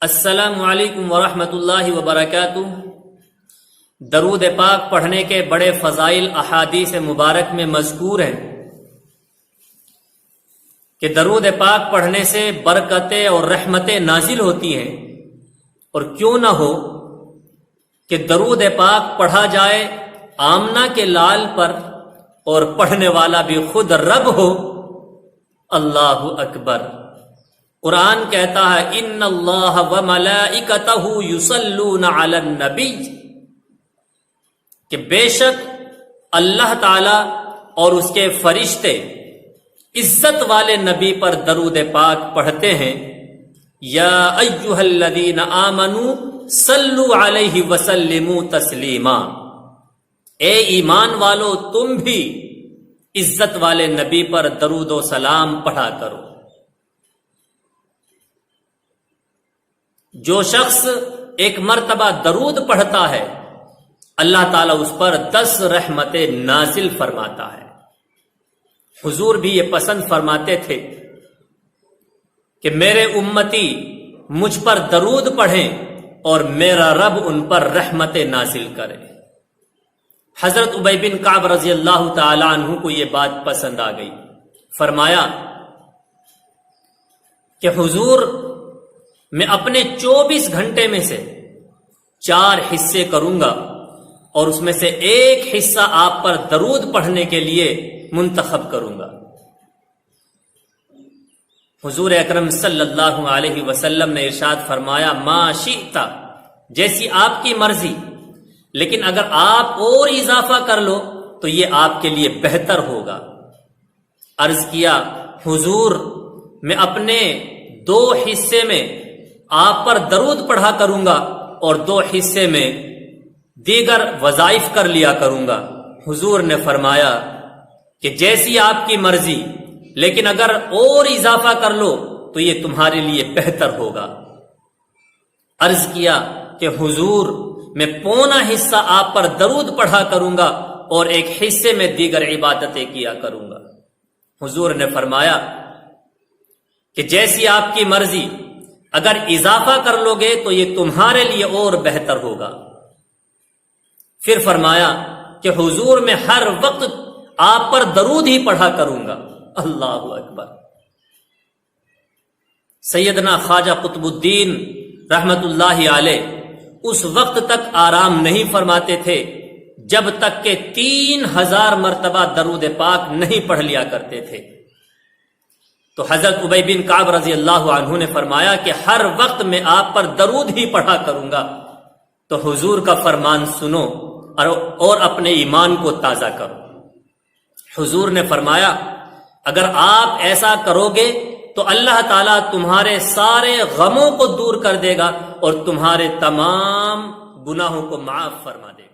السلام علیکم ورحمۃ اللہ وبرکاتہ۔ درود پاک پڑھنے کے بڑے فضائل احادیث مبارک میں مذکور ہیں کہ درود پاک پڑھنے سے برکتیں اور رحمتیں نازل ہوتی ہیں، اور کیوں نہ ہو کہ درود پاک پڑھا جائے آمنہ کے لال پر اور پڑھنے والا بھی خود رب ہو۔ اللہ اکبر۔ قرآن کہتا ہے ان اللہ وملائکتہ یصلون علی النبی، کہ بے شک اللہ تعالی اور اس کے فرشتے عزت والے نبی پر درود پاک پڑھتے ہیں۔ یا ایھا الذین آمنوا صلوا علیہ وسلموا تسلیما، اے ایمان والو تم بھی عزت والے نبی پر درود و سلام پڑھا کرو۔ جو شخص ایک مرتبہ درود پڑھتا ہے اللہ تعالیٰ اس پر 10 رحمتیں نازل فرماتا ہے۔ حضور بھی یہ پسند فرماتے تھے کہ میرے امتی مجھ پر درود پڑھیں اور میرا رب ان پر رحمتیں نازل کرے۔ حضرت ابی بن کعب رضی اللہ تعالی عنہ کو یہ بات پسند آ گئی۔ فرمایا کہ حضور میں اپنے 24 گھنٹے میں سے 4 حصے کروں گا اور اس میں سے ایک حصہ آپ پر درود پڑھنے کے لیے منتخب کروں گا۔ حضور اکرم صلی اللہ علیہ وسلم نے ارشاد فرمایا ما شئت، جیسی آپ کی مرضی، لیکن اگر آپ اور اضافہ کر لو تو یہ آپ کے لیے بہتر ہوگا۔ عرض کیا حضور میں اپنے 2 حصے میں آپ پر درود پڑھا کروں گا اور 2 حصے میں دیگر وظائف کر لیا کروں گا۔ حضور نے فرمایا کہ جیسی آپ کی مرضی، لیکن اگر اور اضافہ کر لو تو یہ تمہارے لیے بہتر ہوگا۔ عرض کیا کہ حضور میں پونا حصہ آپ پر درود پڑھا کروں گا اور ایک حصے میں دیگر عبادتیں کیا کروں گا۔ حضور نے فرمایا کہ جیسی آپ کی مرضی، اگر اضافہ کر لو گے تو یہ تمہارے لیے اور بہتر ہوگا۔ پھر فرمایا کہ حضور میں ہر وقت آپ پر درود ہی پڑھا کروں گا۔ اللہ اکبر۔ سیدنا خواجہ قطب الدین رحمت اللہ علیہ اس وقت تک آرام نہیں فرماتے تھے جب تک کہ 3000 مرتبہ درود پاک نہیں پڑھ لیا کرتے تھے۔ تو حضرت ابی بن کعب رضی اللہ عنہ نے فرمایا کہ ہر وقت میں آپ پر درود ہی پڑھا کروں گا۔ تو حضور کا فرمان سنو اور اپنے ایمان کو تازہ کرو۔ حضور نے فرمایا اگر آپ ایسا کرو گے تو اللہ تعالیٰ تمہارے سارے غموں کو دور کر دے گا اور تمہارے تمام گناہوں کو معاف فرما دے گا۔